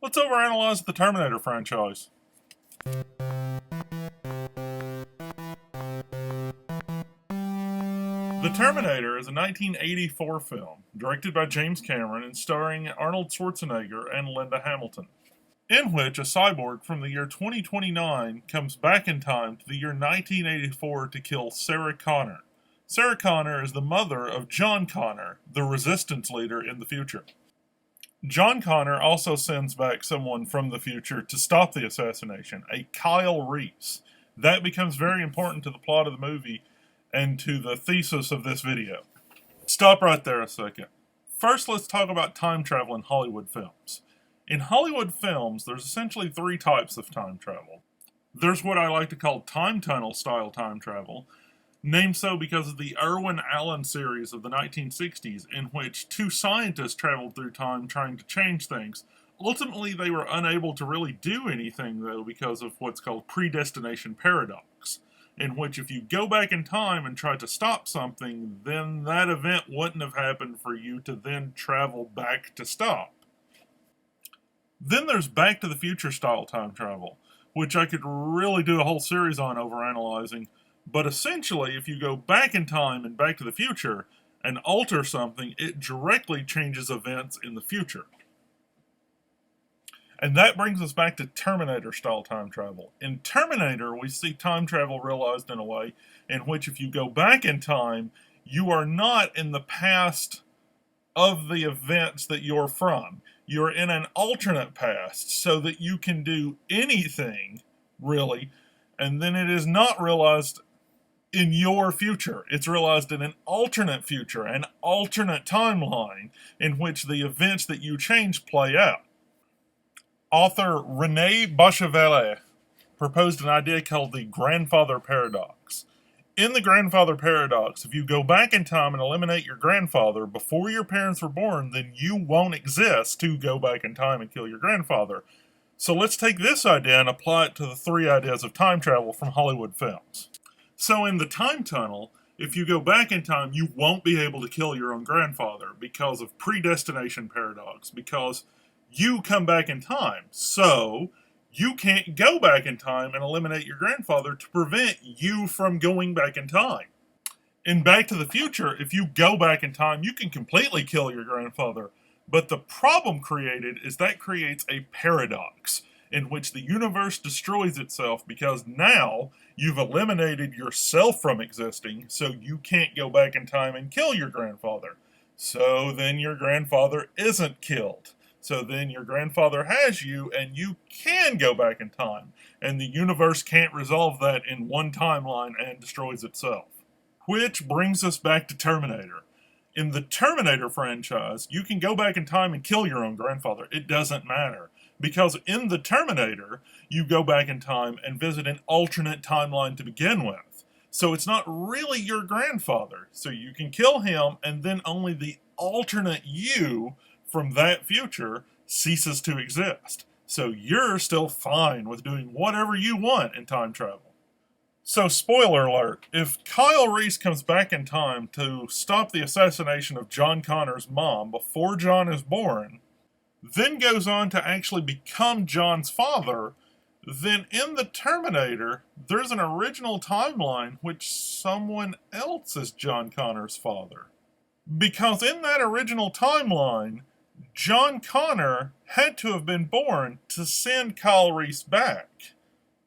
Let's overanalyze the Terminator franchise. The Terminator is a 1984 film directed by James Cameron and starring Arnold Schwarzenegger and Linda Hamilton, in which a cyborg from the year 2029 comes back in time to the year 1984 to kill Sarah Connor. Sarah Connor is the mother of John Connor, the resistance leader in the future. John Connor also sends back someone from the future to stop the assassination, a Kyle Reese. That becomes very important to the plot of the movie and to the thesis of this video. Stop right there a second. First, let's talk about time travel in Hollywood films. In Hollywood films, there's essentially three types of time travel. There's what I like to call time tunnel style time travel, named so because of the Irwin Allen series of the 1960s, in which two scientists traveled through time trying to change things. Ultimately, they were unable to really do anything, though, because of what's called predestination paradox, in which if you go back in time and try to stop something, then that event wouldn't have happened for you to then travel back to stop. Then there's Back to the Future style time travel, which I could really do a whole series on overanalyzing. But essentially, if you go back in time and Back to the Future and alter something, it directly changes events in the future. And that brings us back to Terminator style time travel. In Terminator, we see time travel realized in a way in which if you go back in time, you are not in the past of the events that you're from. You're in an alternate past so that you can do anything, really, and then it is not realized in your future. It's realized in an alternate future, an alternate timeline in which the events that you change play out. Author Rene Bachevelle proposed an idea called the grandfather paradox. In the grandfather paradox, if you go back in time and eliminate your grandfather before your parents were born, then you won't exist to go back in time and kill your grandfather. So let's take this idea and apply it to the three ideas of time travel from Hollywood films. So in the time tunnel, if you go back in time, you won't be able to kill your own grandfather because of predestination paradox, because you come back in time. So you can't go back in time and eliminate your grandfather to prevent you from going back in time. In Back to the Future, if you go back in time, you can completely kill your grandfather. But the problem created is that creates a paradox in which the universe destroys itself because now you've eliminated yourself from existing, so you can't go back in time and kill your grandfather. So then your grandfather isn't killed. So then your grandfather has you, and you can go back in time. And the universe can't resolve that in one timeline and destroys itself. Which brings us back to Terminator. In the Terminator franchise, you can go back in time and kill your own grandfather. It doesn't matter. Because in the Terminator, you go back in time and visit an alternate timeline to begin with. So it's not really your grandfather. So you can kill him, and then only the alternate you from that future ceases to exist. So you're still fine with doing whatever you want in time travel. So, spoiler alert, if Kyle Reese comes back in time to stop the assassination of John Connor's mom before John is born, then goes on to actually become John's father, then in the Terminator, there's an original timeline which someone else is John Connor's father. Because in that original timeline, John Connor had to have been born to send Kyle Reese back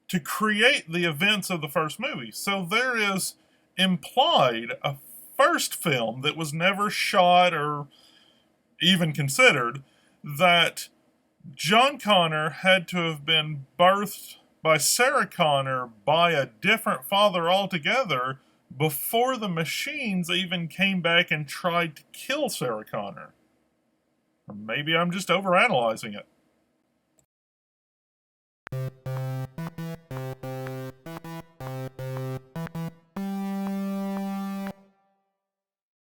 to create the events of the first movie. So there is implied a first film that was never shot or even considered that John Connor had to have been birthed by Sarah Connor by a different father altogether before the machines even came back and tried to kill Sarah Connor. Or maybe I'm just overanalyzing it.